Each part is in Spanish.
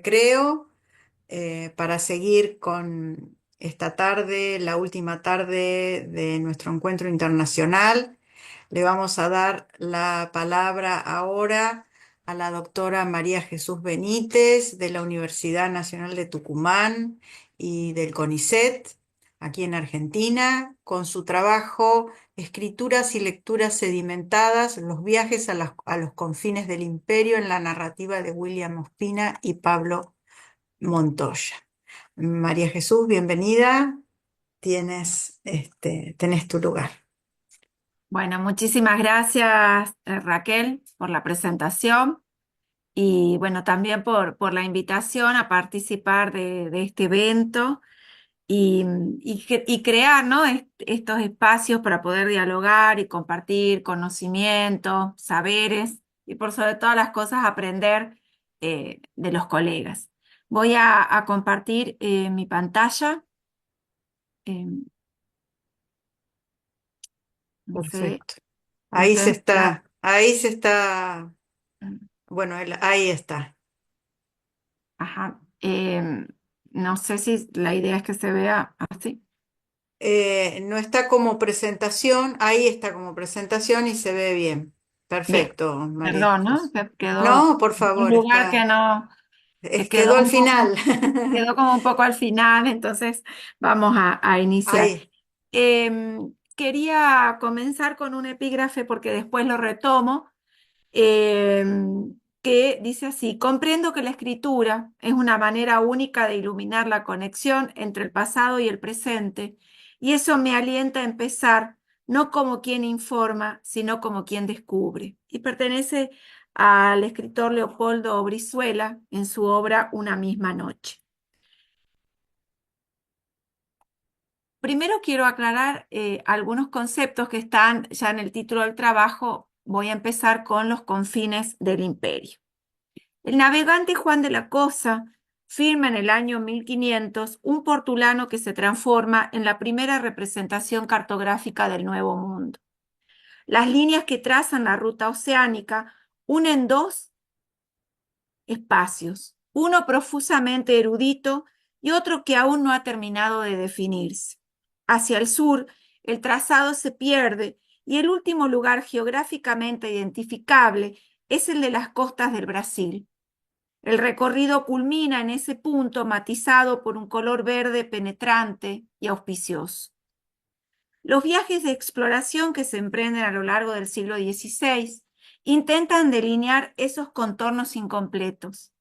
Creo, para seguir con esta tarde, la última tarde de nuestro encuentro internacional. Le vamos a dar la palabra ahora a la doctora María Jesús Benítez de la Universidad Nacional de Tucumán y del CONICET, aquí en Argentina, con su trabajo Escrituras y lecturas sedimentadas, los viajes a los confines del imperio en la narrativa de William Ospina y Pablo Montoya. María Jesús, bienvenida. Tenés tu lugar. Bueno, muchísimas gracias, Raquel, por la presentación y bueno, también por la invitación a participar de este evento y crear, ¿no? Estos espacios para poder dialogar y compartir conocimientos, saberes y por sobre todas las cosas aprender de los colegas. Voy a compartir mi pantalla. eh, no sé, Perfecto. no sé. Ahí se está, bueno, ahí está. Ajá. No sé si la idea es que se vea así. No está como presentación, ahí está como presentación y se ve bien. Bien, Perfecto, María perdón, ¿no? Jesús. Que quedó No, por en un favor, lugar que no, que quedó quedó al un final. poco, quedó como un poco al final, entonces vamos a iniciar. Ahí, Quería comenzar con un epígrafe porque después lo retomo, que dice así: comprendo que la escritura es una manera única de iluminar la conexión entre el pasado y el presente, y eso me alienta a empezar no como quien informa, sino como quien descubre. Y pertenece al escritor Leopoldo Brizuela en su obra Una misma noche. Primero quiero aclarar algunos conceptos que están ya en el título del trabajo. Voy a empezar con los confines del imperio. El navegante Juan de la Cosa firma en el año 1500 un portulano que se transforma en la primera representación cartográfica del Nuevo Mundo. Las líneas que trazan la ruta oceánica unen dos espacios, uno profusamente erudito y otro que aún no ha terminado de definirse. Hacia el sur, el trazado se pierde y el último lugar geográficamente identificable es el de las costas del Brasil. El recorrido culmina en ese punto matizado por un color verde penetrante y auspicioso. Los viajes de exploración que se emprenden a lo largo del siglo XVI intentan delinear esos contornos incompletos.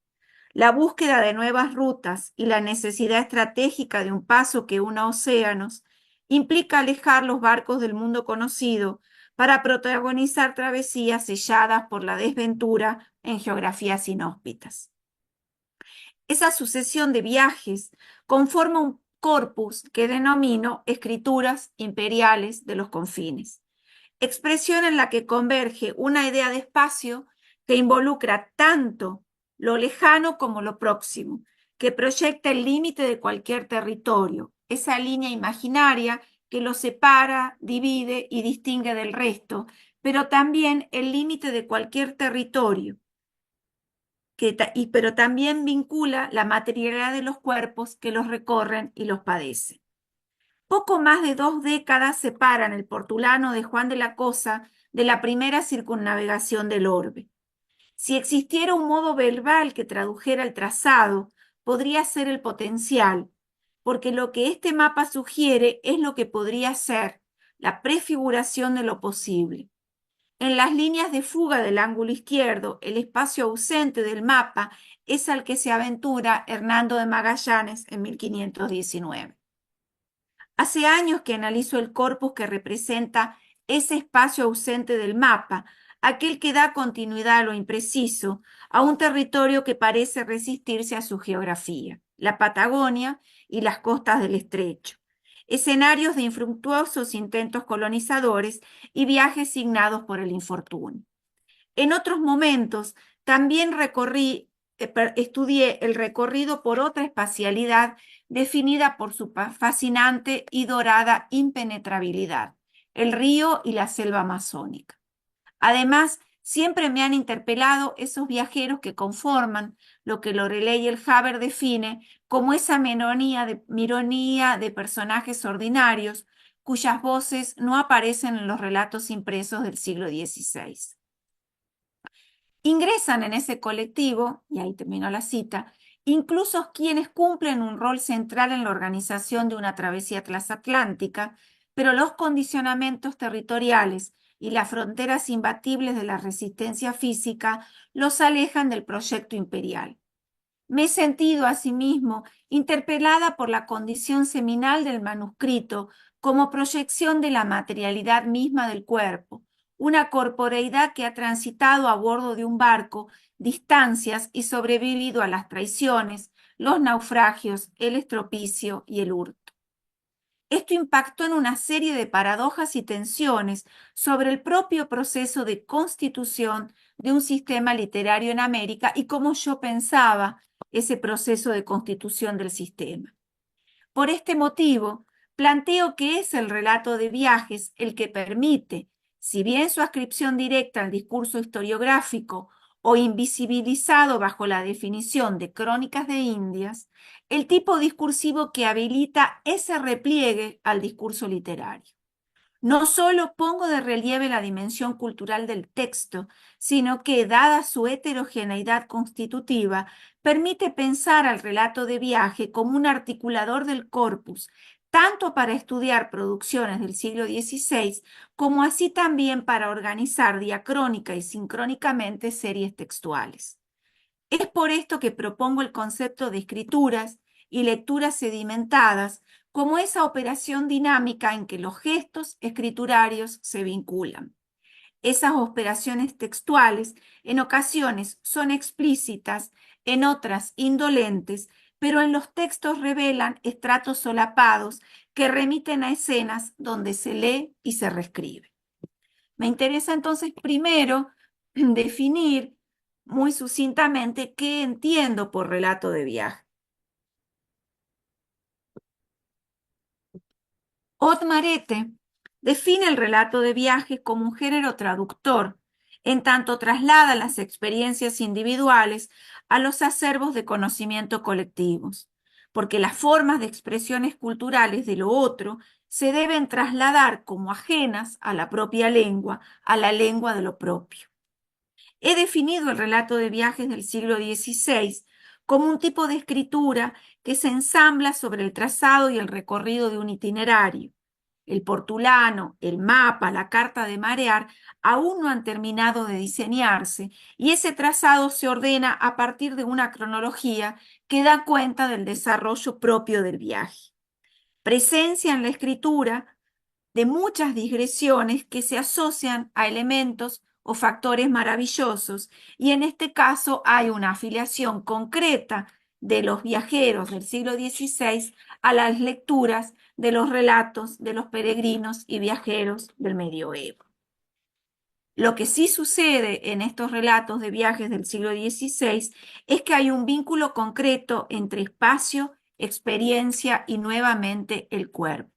La búsqueda de nuevas rutas y la necesidad estratégica de un paso que una océanos implica alejar los barcos del mundo conocido para protagonizar travesías selladas por la desventura en geografías inhóspitas. Esa sucesión de viajes conforma un corpus que denomino escrituras imperiales de los confines, expresión en la que converge una idea de espacio que involucra tanto lo lejano como lo próximo, que proyecta el límite de cualquier territorio, esa línea imaginaria que lo separa, divide y distingue del resto, pero también el límite de cualquier territorio pero también vincula la materialidad de los cuerpos que los recorren y los padecen. Poco más de 2 décadas separan el portulano de Juan de la Cosa de la primera circunnavegación del orbe. Si existiera un modo verbal que tradujera el trazado, podría ser el potencial, porque lo que este mapa sugiere es lo que podría ser la prefiguración de lo posible. En las líneas de fuga del ángulo izquierdo, el espacio ausente del mapa es al que se aventura Hernando de Magallanes en 1519. Hace años que analizo el corpus que representa ese espacio ausente del mapa, aquel que da continuidad a lo impreciso, a un territorio que parece resistirse a su geografía, la Patagonia y las costas del estrecho, escenarios de infructuosos intentos colonizadores y viajes signados por el infortunio. En otros momentos también estudié el recorrido por otra espacialidad definida por su fascinante y dorada impenetrabilidad, el río y la selva amazónica. Además, Siempre me han interpelado esos viajeros que conforman lo que Loreley y el Haber define como esa mironía de personajes ordinarios cuyas voces no aparecen en los relatos impresos del siglo XVI. Ingresan en ese colectivo, y ahí terminó la cita, incluso quienes cumplen un rol central en la organización de una travesía transatlántica, pero los condicionamientos territoriales y las fronteras imbatibles de la resistencia física los alejan del proyecto imperial. Me he sentido, asimismo, interpelada por la condición seminal del manuscrito como proyección de la materialidad misma del cuerpo, una corporeidad que ha transitado a bordo de un barco distancias y sobrevivido a las traiciones, los naufragios, el estropicio y el hurto. Esto impactó en una serie de paradojas y tensiones sobre el propio proceso de constitución de un sistema literario en América y cómo yo pensaba ese proceso de constitución del sistema. Por este motivo, planteo que es el relato de viajes el que permite, si bien su ascripción directa al discurso historiográfico o invisibilizado bajo la definición de crónicas de Indias, el tipo discursivo que habilita ese repliegue al discurso literario. No solo pongo de relieve la dimensión cultural del texto, sino que, dada su heterogeneidad constitutiva, permite pensar al relato de viaje como un articulador del corpus, tanto para estudiar producciones del siglo XVI, como así también para organizar diacrónica y sincrónicamente series textuales. Es por esto que propongo el concepto de escrituras y lecturas sedimentadas como esa operación dinámica en que los gestos escriturarios se vinculan. Esas operaciones textuales en ocasiones son explícitas, en otras indolentes, pero en los textos revelan estratos solapados que remiten a escenas donde se lee y se reescribe. Me interesa entonces primero definir muy sucintamente qué entiendo por relato de viaje. Otmarete define el relato de viaje como un género traductor, en tanto traslada las experiencias individuales a los acervos de conocimiento colectivos, porque las formas de expresiones culturales de lo otro se deben trasladar como ajenas a la propia lengua, a la lengua de lo propio. He definido el relato de viajes del siglo XVI como un tipo de escritura que se ensambla sobre el trazado y el recorrido de un itinerario. El portulano, el mapa, la carta de marear aún no han terminado de diseñarse y ese trazado se ordena a partir de una cronología que da cuenta del desarrollo propio del viaje. Presencia en la escritura de muchas digresiones que se asocian a elementos o factores maravillosos, y en este caso hay una afiliación concreta de los viajeros del siglo XVI a las lecturas de los relatos de los peregrinos y viajeros del medioevo. Lo que sí sucede en estos relatos de viajes del siglo XVI es que hay un vínculo concreto entre espacio, experiencia y nuevamente el cuerpo.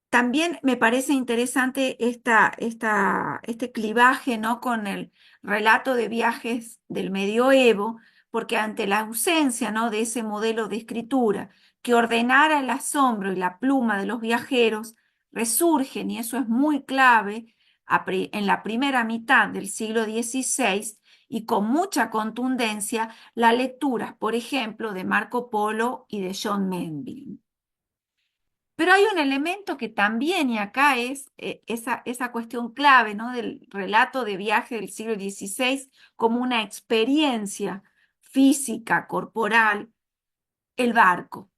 También me parece interesante este clivaje, ¿no?, con el relato de viajes del medioevo, porque ante la ausencia, ¿no?, de ese modelo de escritura que ordenara el asombro y la pluma de los viajeros, resurgen, y eso es muy clave, en la primera mitad del siglo XVI y con mucha contundencia, las lecturas, por ejemplo, de Marco Polo y de John Melville. Pero hay un elemento que también, y acá es esa cuestión clave, ¿no?, del relato de viaje del siglo XVI como una experiencia física, corporal, el barco.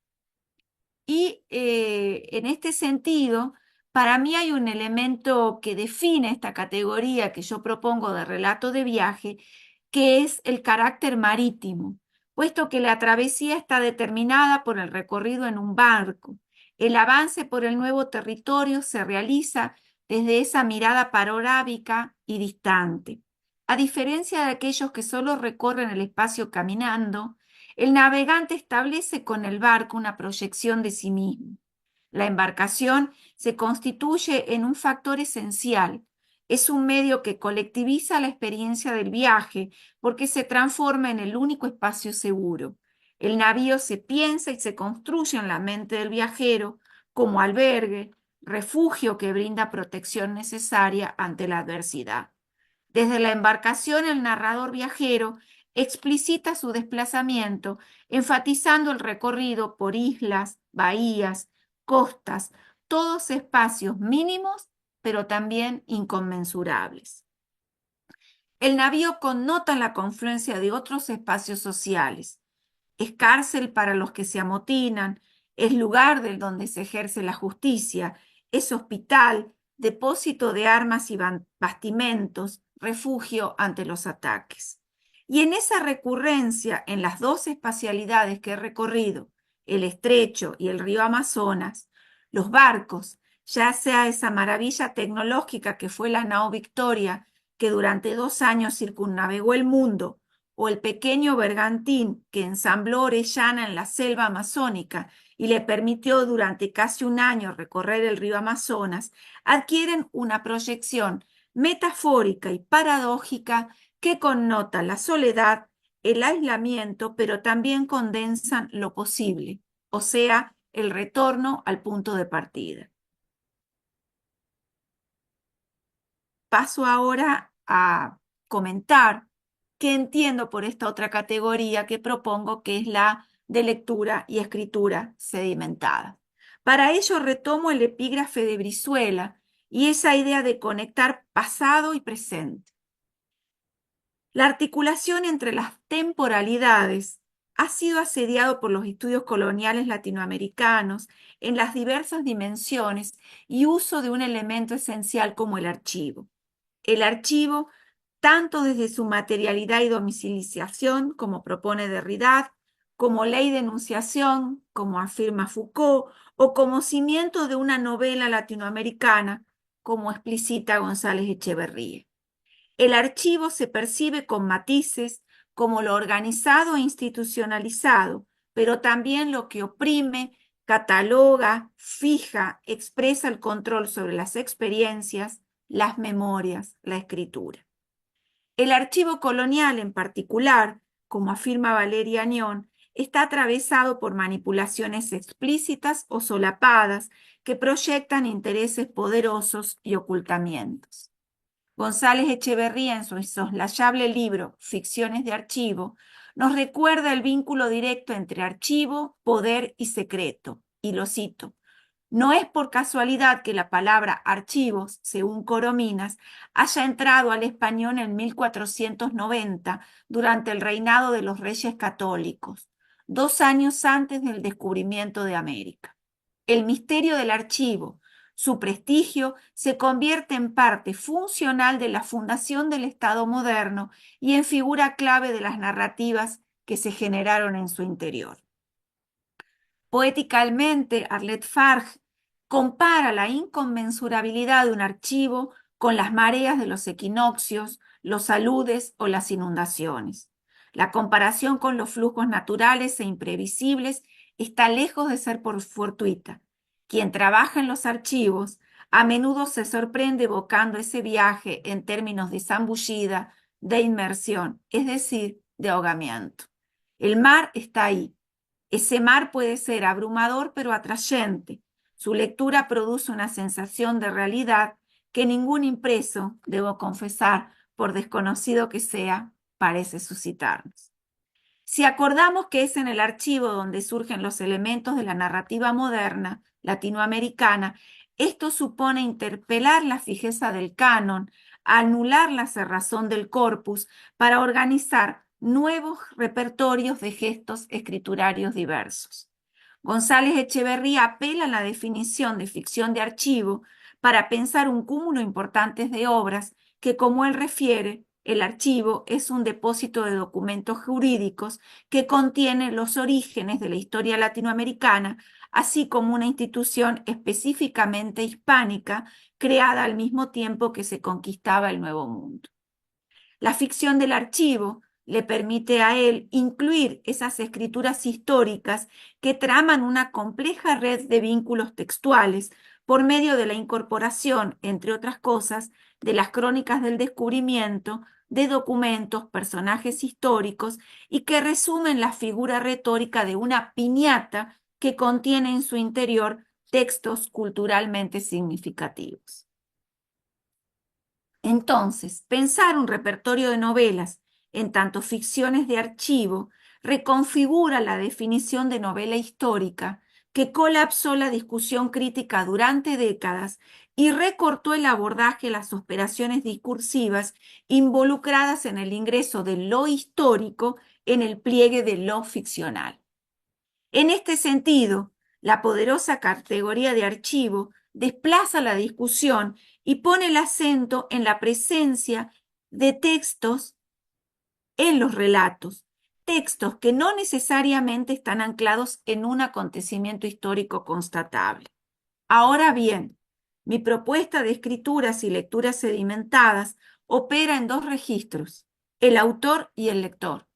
Y en este sentido, para mí hay un elemento que define esta categoría que yo propongo de relato de viaje, que es el carácter marítimo, puesto que la travesía está determinada por el recorrido en un barco. El avance por el nuevo territorio se realiza desde esa mirada panorámica y distante. A diferencia de aquellos que solo recorren el espacio caminando, el navegante establece con el barco una proyección de sí mismo. La embarcación se constituye en un factor esencial Es un medio que colectiviza la experiencia del viaje porque se transforma en el único espacio seguro. El navío se piensa y se construye en la mente del viajero como albergue, refugio que brinda protección necesaria ante la adversidad. Desde la embarcación, el narrador viajero explicita su desplazamiento, enfatizando el recorrido por islas, bahías, costas, todos espacios mínimos, pero también inconmensurables. El navío connota la confluencia de otros espacios sociales. Es cárcel para los que se amotinan, es lugar del donde se ejerce la justicia, es hospital, depósito de armas y bastimentos, refugio ante los ataques. Y en esa recurrencia, en las dos espacialidades que he recorrido, el estrecho y el río Amazonas, los barcos, ya sea esa maravilla tecnológica que fue la nao Victoria, que durante 2 años circunnavegó el mundo, o el pequeño bergantín que ensambló Orellana en la selva amazónica y le permitió durante casi un año recorrer el río Amazonas, adquieren una proyección metafórica y paradójica que connota la soledad, el aislamiento, pero también condensan lo posible, o sea, el retorno al punto de partida. Paso ahora a comentar qué entiendo por esta otra categoría que propongo, que es la de lectura y escritura sedimentada. Para ello retomo el epígrafe de Brizuela y esa idea de conectar pasado y presente. La articulación entre las temporalidades ha sido asediado por los estudios coloniales latinoamericanos en las diversas dimensiones y uso de un elemento esencial como el archivo. El archivo, tanto desde su materialidad y domiciliación, como propone Derrida, como ley de enunciación, como afirma Foucault, o como cimiento de una novela latinoamericana, como explicita González Echeverría. El archivo se percibe con matices como lo organizado e institucionalizado, pero también lo que oprime, cataloga, fija, expresa el control sobre las experiencias, las memorias, la escritura. El archivo colonial en particular, como afirma Valeria Añón, está atravesado por manipulaciones explícitas o solapadas que proyectan intereses poderosos y ocultamientos. González Echeverría, en su insoslayable libro Ficciones de Archivo, nos recuerda el vínculo directo entre archivo, poder y secreto. Y lo cito: no es por casualidad que la palabra archivos, según Corominas, haya entrado al español en 1490 durante el reinado de los Reyes Católicos, 2 años antes del descubrimiento de América. El misterio del archivo, su prestigio, se convierte en parte funcional de la fundación del Estado moderno y en figura clave de las narrativas que se generaron en su interior. Poéticamente, Arlette Farge compara la inconmensurabilidad de un archivo con las mareas de los equinoccios, los aludes o las inundaciones. La comparación con los flujos naturales e imprevisibles está lejos de ser fortuita. Quien trabaja en los archivos a menudo se sorprende evocando ese viaje en términos de zambullida, de inmersión, es decir, de ahogamiento. El mar está ahí. Ese mar puede ser abrumador pero atrayente. Su lectura produce una sensación de realidad que ningún impreso, debo confesar, por desconocido que sea, parece suscitarnos. Si acordamos que es en el archivo donde surgen los elementos de la narrativa moderna latinoamericana, esto supone interpelar la fijeza del canon, anular la cerrazón del corpus para organizar nuevos repertorios de gestos escriturarios diversos. González Echeverría apela a la definición de ficción de archivo para pensar un cúmulo importante de obras que, como él refiere, el archivo es un depósito de documentos jurídicos que contiene los orígenes de la historia latinoamericana, así como una institución específicamente hispánica creada al mismo tiempo que se conquistaba el Nuevo Mundo. La ficción del archivo le permite a él incluir esas escrituras históricas que traman una compleja red de vínculos textuales, por medio de la incorporación, entre otras cosas, de las crónicas del descubrimiento, de documentos, personajes históricos y que resumen la figura retórica de una piñata que contiene en su interior textos culturalmente significativos. Entonces, pensar un repertorio de novelas en tanto ficciones de archivo reconfigura la definición de novela histórica que colapsó la discusión crítica durante décadas y recortó el abordaje de las operaciones discursivas involucradas en el ingreso de lo histórico en el pliegue de lo ficcional. En este sentido, la poderosa categoría de archivo desplaza la discusión y pone el acento en la presencia de textos en los relatos, textos que no necesariamente están anclados en un acontecimiento histórico constatable. Ahora bien, mi propuesta de escrituras y lecturas sedimentadas opera en dos registros, el autor y el lector.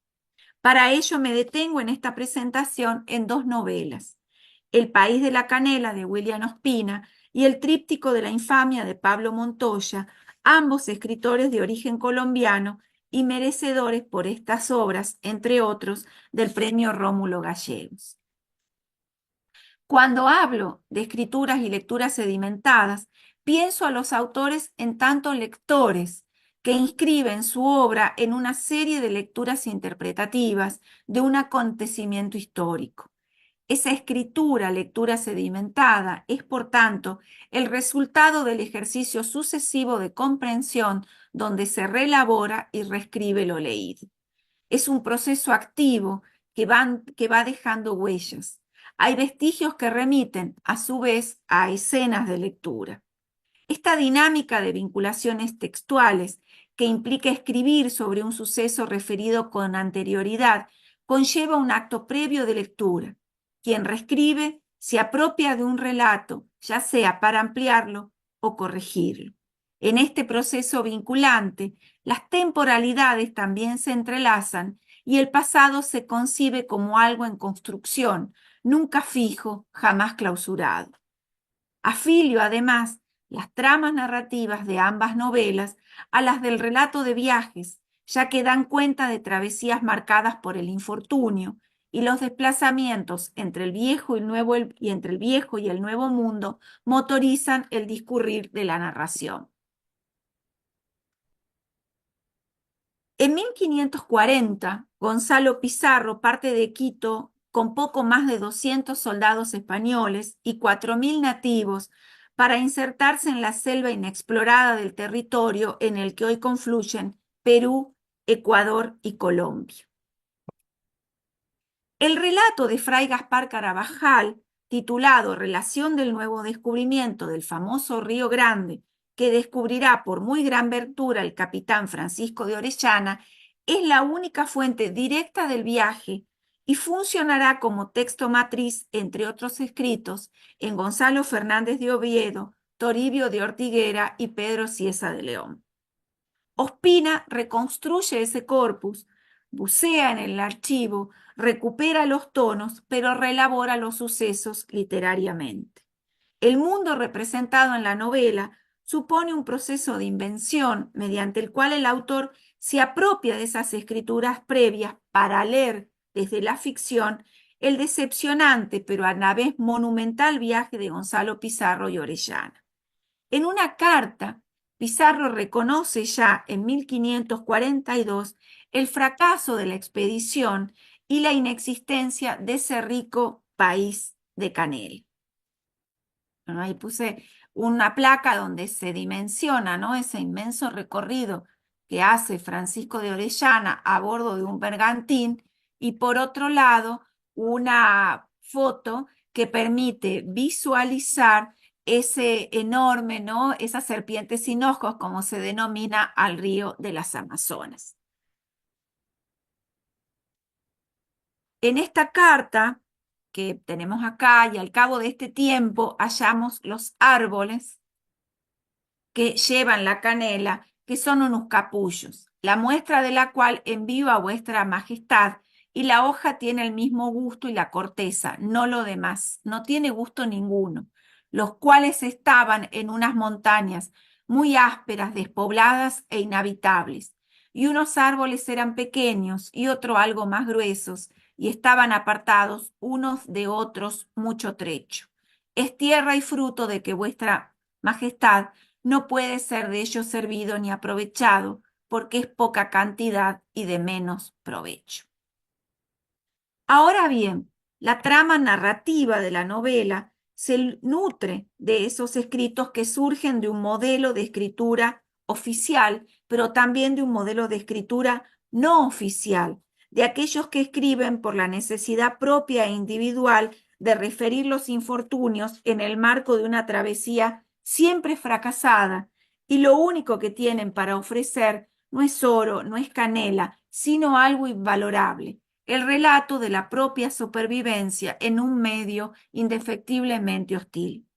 Para ello me detengo en esta presentación en dos novelas, El país de la canela de William Ospina y El tríptico de la infamia de Pablo Montoya, ambos escritores de origen colombiano y merecedores por estas obras, entre otros, del premio Rómulo Gallegos. Cuando hablo de escrituras y lecturas sedimentadas, pienso a los autores en tanto lectores que inscriben su obra en una serie de lecturas interpretativas de un acontecimiento histórico. Esa escritura, lectura sedimentada, es por tanto el resultado del ejercicio sucesivo de comprensión donde se reelabora y reescribe lo leído. Es un proceso activo que va dejando huellas. Hay vestigios que remiten, a su vez, a escenas de lectura. Esta dinámica de vinculaciones textuales que implica escribir sobre un suceso referido con anterioridad conlleva un acto previo de lectura. Quien reescribe se apropia de un relato, ya sea para ampliarlo o corregirlo. En este proceso vinculante, las temporalidades también se entrelazan y el pasado se concibe como algo en construcción, nunca fijo, jamás clausurado. Afilio, además, las tramas narrativas de ambas novelas a las del relato de viajes, ya que dan cuenta de travesías marcadas por el infortunio y los desplazamientos entre el viejo y entre el viejo y el nuevo mundo motorizan el discurrir de la narración. En 1540, Gonzalo Pizarro parte de Quito con poco más de 200 soldados españoles y 4.000 nativos para insertarse en la selva inexplorada del territorio en el que hoy confluyen Perú, Ecuador y Colombia. El relato de Fray Gaspar Carabajal, titulado Relación del nuevo descubrimiento del famoso Río Grande, que descubrirá por muy gran ventura el capitán Francisco de Orellana, es la única fuente directa del viaje y funcionará como texto matriz, entre otros escritos, en Gonzalo Fernández de Oviedo, Toribio de Ortiguera y Pedro Cieza de León. Ospina reconstruye ese corpus, bucea en el archivo, recupera los tonos, pero reelabora los sucesos literariamente. El mundo representado en la novela supone un proceso de invención mediante el cual el autor se apropia de esas escrituras previas para leer desde la ficción el decepcionante pero a la vez monumental viaje de Gonzalo Pizarro y Orellana. En una carta, Pizarro reconoce ya en 1542 el fracaso de la expedición y la inexistencia de ese rico país de canela. Bueno, ahí puse una placa donde se dimensiona, ¿no?, ese inmenso recorrido que hace Francisco de Orellana a bordo de un bergantín y por otro lado una foto que permite visualizar ese enorme, ¿no?, esa serpiente sin ojos, como se denomina al río de las Amazonas. En esta carta que tenemos acá y al cabo de este tiempo hallamos los árboles que llevan la canela, que son unos capullos, la muestra de la cual envío a vuestra majestad, y la hoja tiene el mismo gusto y la corteza, no lo demás, no tiene gusto ninguno. los cuales estaban en unas montañas muy ásperas, despobladas e inhabitables, y unos árboles eran pequeños y otros algo más gruesos, y estaban apartados unos de otros mucho trecho. Es tierra y fruto de que vuestra majestad no puede ser de ello servido ni aprovechado, porque es poca cantidad y de menos provecho. Ahora bien, la trama narrativa de la novela se nutre de esos escritos que surgen de un modelo de escritura oficial, pero también de un modelo de escritura no oficial, de aquellos que escriben por la necesidad propia e individual de referir los infortunios en el marco de una travesía siempre fracasada, y lo único que tienen para ofrecer no es oro, no es canela, sino algo invalorable: el relato de la propia supervivencia en un medio indefectiblemente hostil.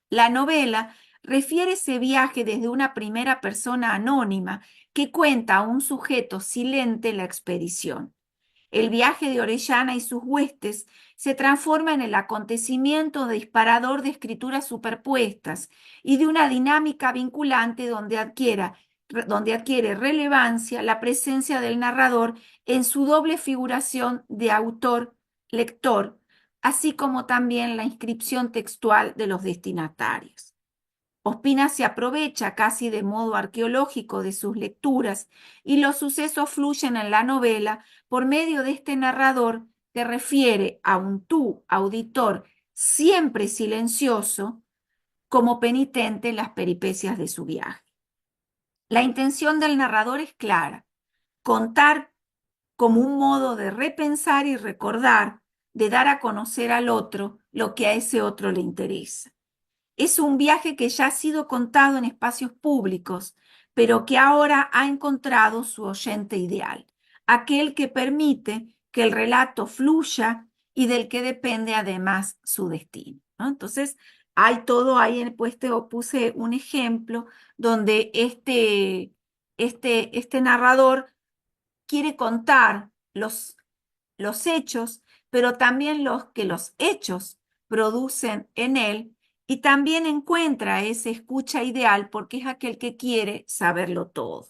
La novela refiere ese viaje desde una primera persona anónima que cuenta a un sujeto silente la expedición. El viaje de Orellana y sus huestes se transforma en el acontecimiento disparador de escrituras superpuestas y de una dinámica vinculante donde adquiere relevancia la presencia del narrador en su doble figuración de autor-lector, así como también la inscripción textual de los destinatarios. Ospina se aprovecha casi de modo arqueológico de sus lecturas y los sucesos fluyen en la novela por medio de este narrador que refiere a un tú, auditor, siempre silencioso, como penitente en las peripecias de su viaje. La intención del narrador es clara: contar como un modo de repensar y recordar, de dar a conocer al otro lo que a ese otro le interesa. Es un viaje que ya ha sido contado en espacios públicos, pero que ahora ha encontrado su oyente ideal, aquel que permite que el relato fluya y del que depende además su destino, ¿no? Entonces, hay todo ahí puse un ejemplo donde este narrador quiere contar los hechos, pero también los hechos producen en él, y también encuentra ese escucha ideal porque es aquel que quiere saberlo todo.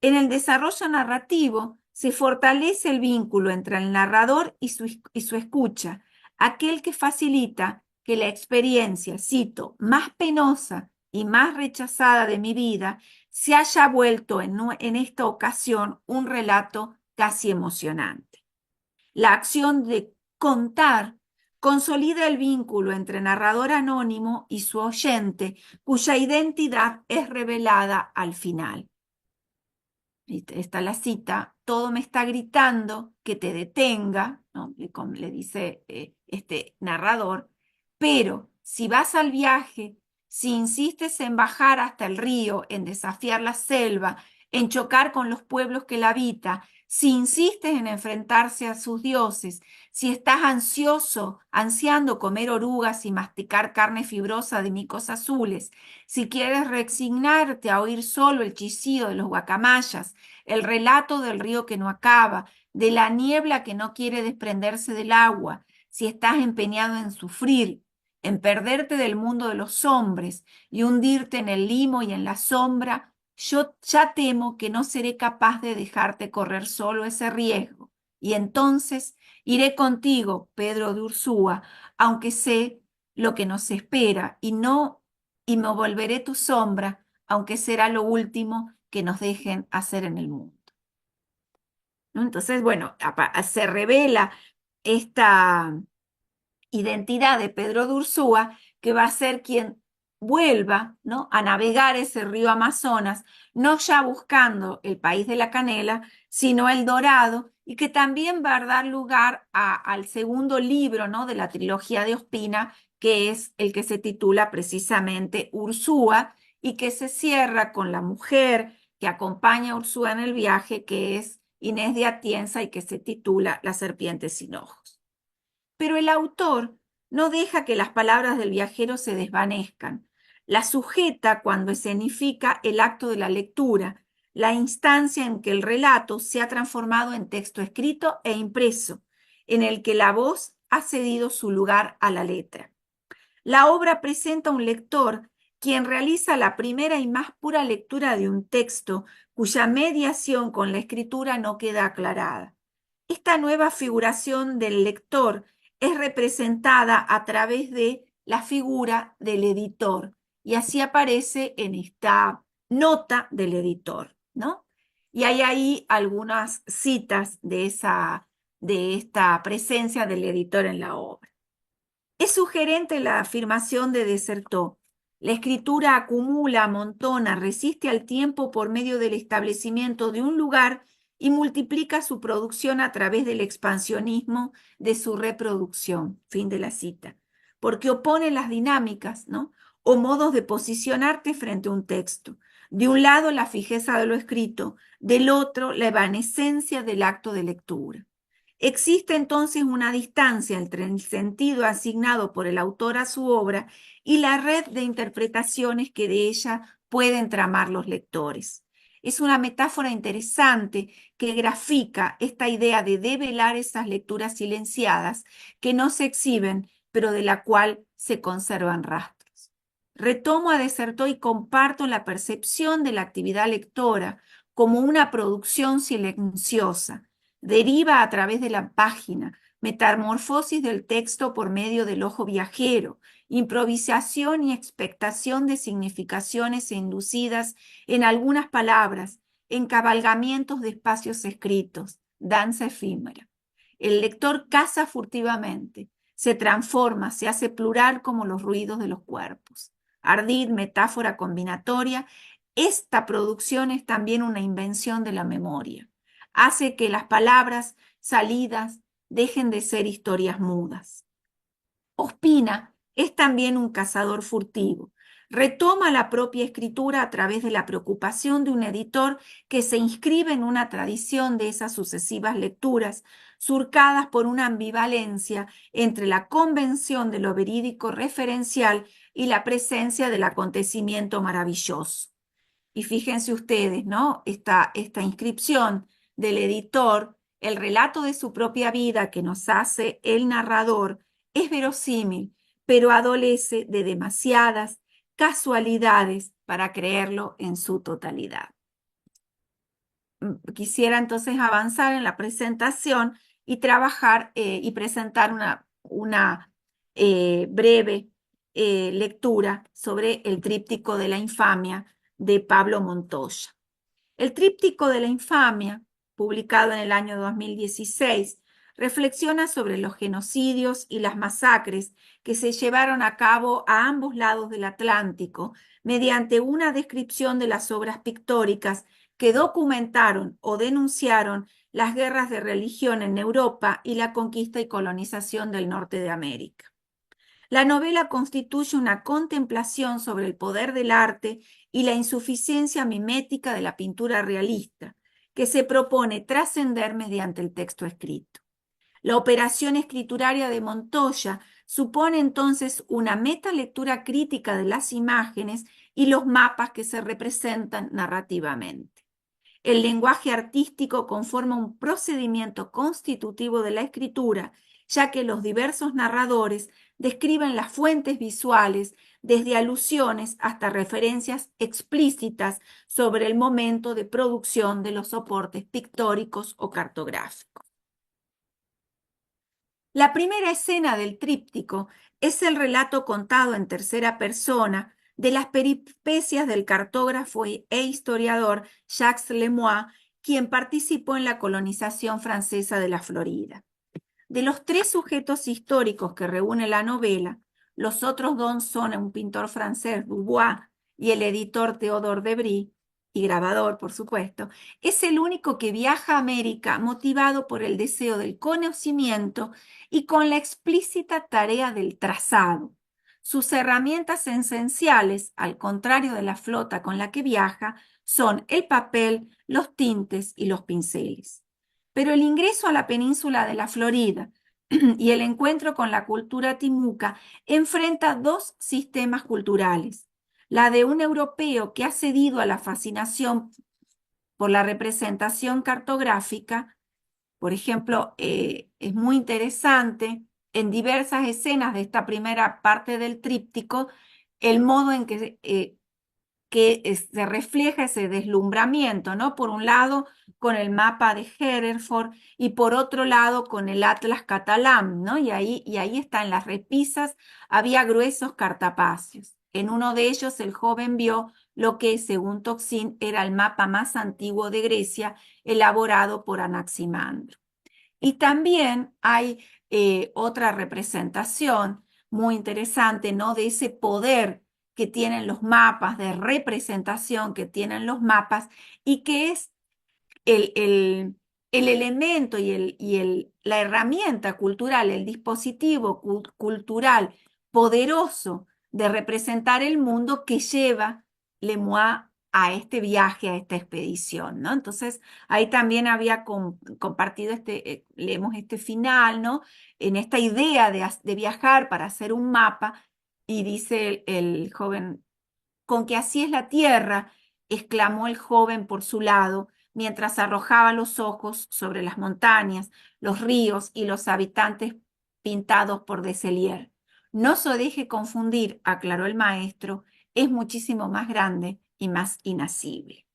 En el desarrollo narrativo se fortalece el vínculo entre el narrador y su escucha, aquel que facilita que la experiencia, cito, más penosa y más rechazada de mi vida se haya vuelto en esta ocasión un relato casi emocionante. La acción de contar consolida el vínculo entre narrador anónimo y su oyente, cuya identidad es revelada al final. Está la cita: todo me está gritando que te detenga, ¿no? Le dice este narrador, pero si vas al viaje, si insistes en bajar hasta el río, en desafiar la selva, en chocar con los pueblos que la habitan, si insistes en enfrentarse a sus dioses, si estás ansiando comer orugas y masticar carne fibrosa de micos azules, si quieres resignarte a oír solo el chillido de los guacamayas, el relato del río que no acaba, de la niebla que no quiere desprenderse del agua, si estás empeñado en sufrir, en perderte del mundo de los hombres y hundirte en el limo y en la sombra, yo ya temo que no seré capaz de dejarte correr solo ese riesgo. Y entonces iré contigo, Pedro de Ursúa, aunque sé lo que nos espera, y me volveré tu sombra, aunque será lo último que nos dejen hacer en el mundo, ¿no? Entonces, bueno, se revela esta identidad de Pedro de Ursúa, que va a ser quien vuelva, ¿no?, a navegar ese río Amazonas, no ya buscando el país de la canela, sino el dorado, y que también va a dar lugar al segundo libro, ¿no?, de la trilogía de Ospina, que es el que se titula precisamente Ursúa, y que se cierra con la mujer que acompaña a Ursúa en el viaje, que es Inés de Atienza, y que se titula La serpiente sin ojos. Pero el autor no deja que las palabras del viajero se desvanezcan. Las sujeta cuando escenifica el acto de la lectura, la instancia en que el relato se ha transformado en texto escrito e impreso, en el que la voz ha cedido su lugar a la letra. La obra presenta a un lector quien realiza la primera y más pura lectura de un texto cuya mediación con la escritura no queda aclarada. Esta nueva figuración del lector es representada a través de la figura del editor y así aparece en esta nota del editor, ¿no? Y hay ahí algunas citas de esta presencia del editor en la obra. Es sugerente la afirmación de Desertó. La escritura acumula, amontona, resiste al tiempo por medio del establecimiento de un lugar y multiplica su producción a través del expansionismo de su reproducción. Fin de la cita. Porque opone las dinámicas, ¿no? O modos de posicionarte frente a un texto. De un lado, la fijeza de lo escrito, del otro, la evanescencia del acto de lectura. Existe entonces una distancia entre el sentido asignado por el autor a su obra y la red de interpretaciones que de ella pueden tramar los lectores. Es una metáfora interesante que grafica esta idea de develar esas lecturas silenciadas que no se exhiben, pero de la cual se conservan rastros. Retomo a Desertó y comparto la percepción de la actividad lectora como una producción silenciosa. Deriva a través de la página, metamorfosis del texto por medio del ojo viajero, improvisación y expectación de significaciones inducidas en algunas palabras, encabalgamientos de espacios escritos, danza efímera. El lector caza furtivamente, se transforma, se hace plural como los ruidos de los cuerpos. Ardid, metáfora combinatoria, esta producción es también una invención de la memoria. Hace que las palabras salidas dejen de ser historias mudas. Ospina es también un cazador furtivo. Retoma la propia escritura a través de la preocupación de un editor que se inscribe en una tradición de esas sucesivas lecturas, surcadas por una ambivalencia entre la convención de lo verídico referencial y la presencia del acontecimiento maravilloso. Y fíjense ustedes, ¿no? Esta inscripción del editor, el relato de su propia vida que nos hace el narrador, es verosímil, pero adolece de demasiadas casualidades para creerlo en su totalidad. Quisiera entonces avanzar en la presentación y trabajar y presentar una breve lectura sobre el tríptico de la infamia de Pablo Montoya. El tríptico de la infamia, publicado en el año 2016, reflexiona sobre los genocidios y las masacres que se llevaron a cabo a ambos lados del Atlántico mediante una descripción de las obras pictóricas que documentaron o denunciaron las guerras de religión en Europa y la conquista y colonización del norte de América. La novela constituye una contemplación sobre el poder del arte y la insuficiencia mimética de la pintura realista, que se propone trascender mediante el texto escrito. La operación escrituraria de Montoya supone entonces una metalectura crítica de las imágenes y los mapas que se representan narrativamente. El lenguaje artístico conforma un procedimiento constitutivo de la escritura, ya que los diversos narradores describen las fuentes visuales desde alusiones hasta referencias explícitas sobre el momento de producción de los soportes pictóricos o cartográficos. La primera escena del tríptico es el relato contado en tercera persona de las peripecias del cartógrafo e historiador Jacques Lemoyne, quien participó en la colonización francesa de la Florida. De los tres sujetos históricos que reúne la novela, los otros dos son un pintor francés, Dubois, y el editor Théodore Debris, y grabador, por supuesto. Es el único que viaja a América motivado por el deseo del conocimiento y con la explícita tarea del trazado. Sus herramientas esenciales, al contrario de la flota con la que viaja, son el papel, los tintes y los pinceles. Pero el ingreso a la península de la Florida y el encuentro con la cultura timuca enfrenta dos sistemas culturales. La de un europeo que ha cedido a la fascinación por la representación cartográfica Por ejemplo, es muy interesante en diversas escenas de esta primera parte del tríptico el modo en que se refleja ese deslumbramiento, ¿no? Por un lado, con el mapa de Hereford y por otro lado, con el Atlas catalán, ¿no? Y ahí están las repisas, había gruesos cartapacios. En uno de ellos, el joven vio lo que, según Toxin, era el mapa más antiguo de Grecia, elaborado por Anaximandro. Y también hay otra representación muy interesante, ¿no? De ese poder que tienen los mapas, de representación que tienen los mapas, y que es el, el- el elemento la herramienta cultural, el dispositivo cultural poderoso de representar el mundo que lleva Lemoine a este viaje, a esta expedición, ¿no? Entonces, ahí también había compartido leemos este final, ¿no? En esta idea de viajar para hacer un mapa, y dice el joven, con que así es la tierra, exclamó el joven por su lado, mientras arrojaba los ojos sobre las montañas, los ríos y los habitantes pintados por Desailly. No se deje confundir, aclaró el maestro, es muchísimo más grande y más inacible,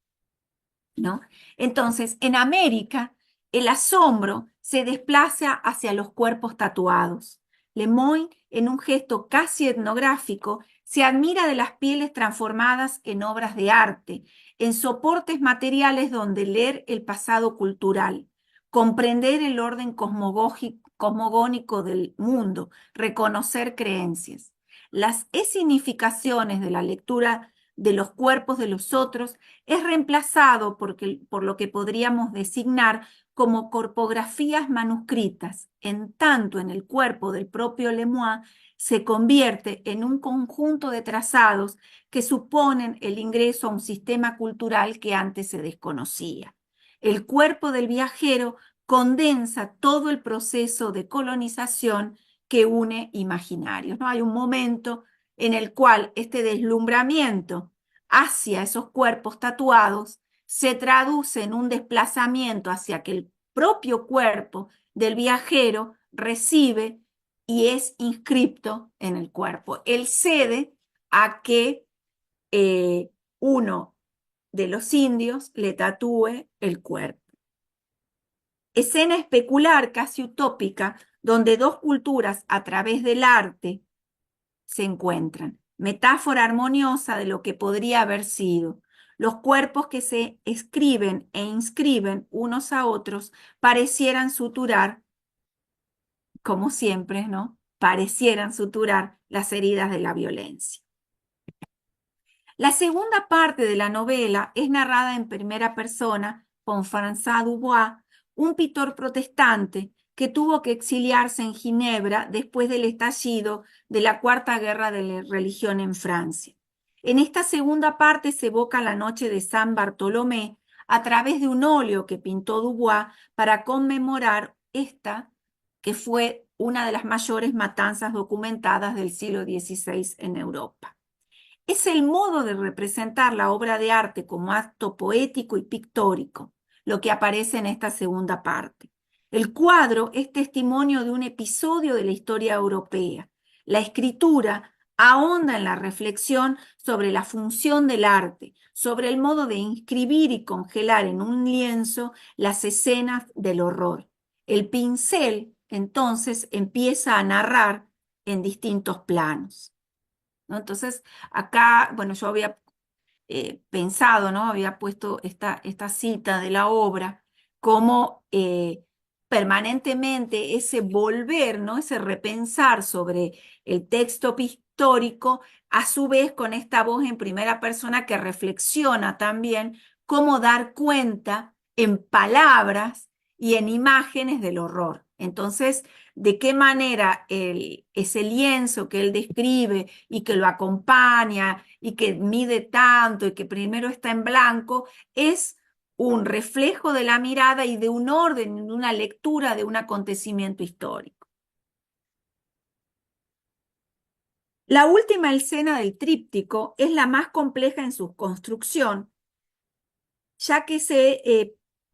¿no? Entonces, en América, el asombro se desplaza hacia los cuerpos tatuados. Lemoyne, en un gesto casi etnográfico, se admira de las pieles transformadas en obras de arte, en soportes materiales donde leer el pasado cultural, comprender el orden cosmogónico del mundo, reconocer creencias. Las escenificaciones de la lectura de los cuerpos de los otros es reemplazado por lo que podríamos designar como corpografías manuscritas, en tanto en el cuerpo del propio Lemoine se convierte en un conjunto de trazados que suponen el ingreso a un sistema cultural que antes se desconocía. El cuerpo del viajero condensa todo el proceso de colonización que une imaginarios, ¿no? Hay un momento en el cual este deslumbramiento hacia esos cuerpos tatuados se traduce en un desplazamiento hacia que el propio cuerpo del viajero recibe y es inscripto en el cuerpo. Él cede a que uno de los indios le tatúe el cuerpo. Escena especular, casi utópica, donde dos culturas a través del arte se encuentran. Metáfora armoniosa de lo que podría haber sido. Los cuerpos que se escriben e inscriben unos a otros parecieran suturar, como siempre, ¿no? Parecieran suturar las heridas de la violencia. La segunda parte de la novela es narrada en primera persona por François Dubois, un pintor protestante que tuvo que exiliarse en Ginebra después del estallido de la Cuarta Guerra de la Religión en Francia. En esta segunda parte se evoca la noche de San Bartolomé a través de un óleo que pintó Dubois para conmemorar esta, que fue una de las mayores matanzas documentadas del siglo XVI en Europa. Es el modo de representar la obra de arte como acto poético y pictórico, lo que aparece en esta segunda parte. El cuadro es testimonio de un episodio de la historia europea. La escritura ahonda en la reflexión sobre la función del arte, sobre el modo de inscribir y congelar en un lienzo las escenas del horror. El pincel, entonces, empieza a narrar en distintos planos, ¿no? Entonces, acá, bueno, yo había pensado, ¿no? Había puesto esta cita de la obra como permanentemente ese volver, ¿no? Ese repensar sobre el texto pictórico, a su vez con esta voz en primera persona que reflexiona también cómo dar cuenta en palabras y en imágenes del horror. Entonces, de qué manera ese lienzo que él describe y que lo acompaña y que mide tanto y que primero está en blanco, es un reflejo de la mirada y de un orden, de una lectura de un acontecimiento histórico. La última escena del tríptico es la más compleja en su construcción, ya que se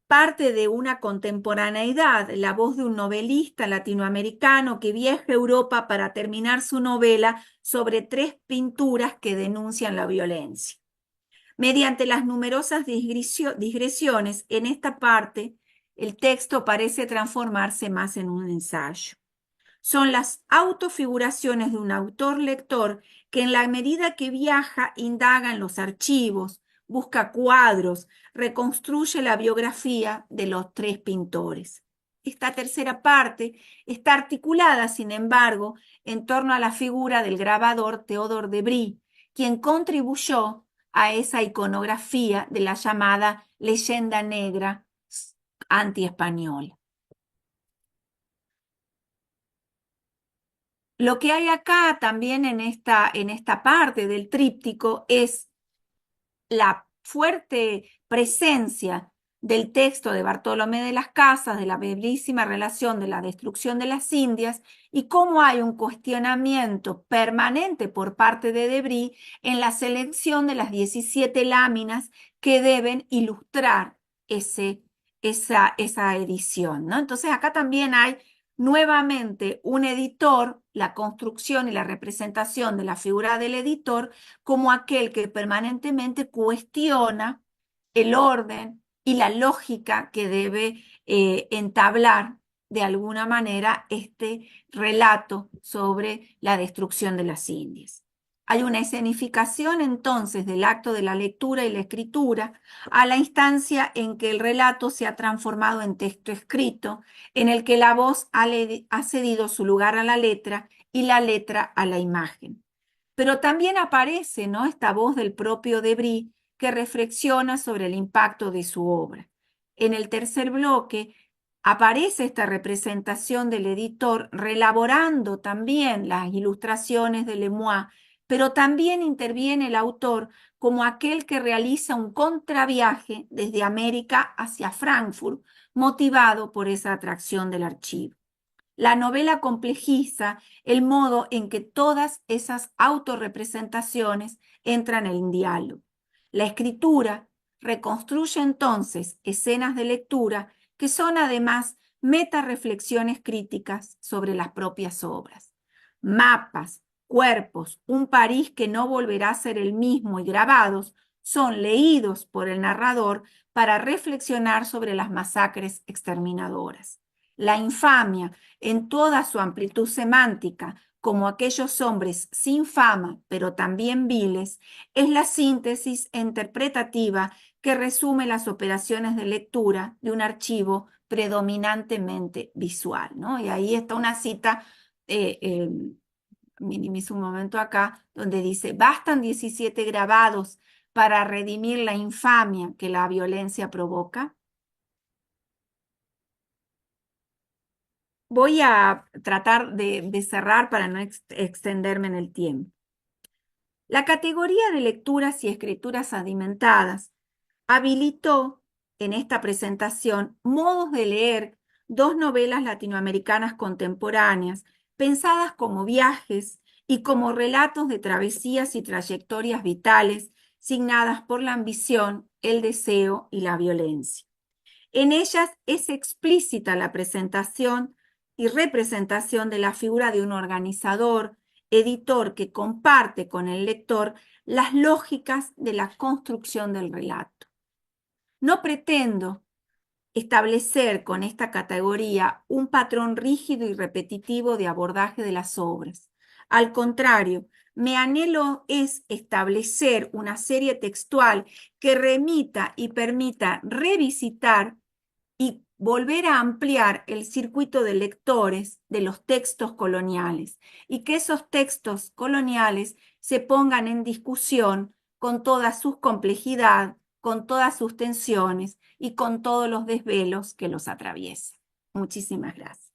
parte de una contemporaneidad, la voz de un novelista latinoamericano que viaja a Europa para terminar su novela sobre 3 pinturas que denuncian la violencia. Mediante las numerosas digresiones en esta parte, el texto parece transformarse más en un ensayo. Son las autofiguraciones de un autor-lector que en la medida que viaja indaga en los archivos, busca cuadros, reconstruye la biografía de los 3 pintores. Esta tercera parte está articulada, sin embargo, en torno a la figura del grabador Théodore de Bry, quien contribuyó a esa iconografía de la llamada leyenda negra antiespañola. Lo que hay acá también en esta parte del tríptico es la fuerte presencia del texto de Bartolomé de las Casas, de la bellísima relación de la destrucción de las Indias, y cómo hay un cuestionamiento permanente por parte de Debris en la selección de las 17 láminas que deben ilustrar esa edición, ¿no? Entonces acá también hay nuevamente un editor, la construcción y la representación de la figura del editor como aquel que permanentemente cuestiona el orden y la lógica que debe entablar de alguna manera este relato sobre la destrucción de las Indias. Hay una escenificación entonces del acto de la lectura y la escritura a la instancia en que el relato se ha transformado en texto escrito, en el que la voz ha cedido su lugar a la letra y la letra a la imagen. Pero también aparece, ¿no?, esta voz del propio Debris que reflexiona sobre el impacto de su obra. En el tercer bloque aparece esta representación del editor relaborando también las ilustraciones de Lemoine, pero también interviene el autor como aquel que realiza un contraviaje desde América hacia Frankfurt, motivado por esa atracción del archivo. La novela complejiza el modo en que todas esas autorrepresentaciones entran en diálogo. La escritura reconstruye entonces escenas de lectura que son además metarreflexiones críticas sobre las propias obras. Mapas, cuerpos, un París que no volverá a ser el mismo y grabados son leídos por el narrador para reflexionar sobre las masacres exterminadoras. La infamia, en toda su amplitud semántica, como aquellos hombres sin fama, pero también viles, es la síntesis interpretativa que resume las operaciones de lectura de un archivo predominantemente visual, ¿no? Y ahí está una cita, minimizo un momento acá, donde dice, bastan 17 grabados para redimir la infamia que la violencia provoca. Voy a tratar de cerrar para no extenderme en el tiempo. La categoría de lecturas y escrituras adimentadas habilitó en esta presentación modos de leer 2 novelas latinoamericanas contemporáneas, pensadas como viajes y como relatos de travesías y trayectorias vitales, signadas por la ambición, el deseo y la violencia. En ellas es explícita la presentación y representación de la figura de un organizador, editor que comparte con el lector las lógicas de la construcción del relato. No pretendo establecer con esta categoría un patrón rígido y repetitivo de abordaje de las obras. Al contrario, mi anhelo es establecer una serie textual que remita y permita revisitar y volver a ampliar el circuito de lectores de los textos coloniales y que esos textos coloniales se pongan en discusión con toda su complejidad, con todas sus tensiones y con todos los desvelos que los atraviesan. Muchísimas gracias.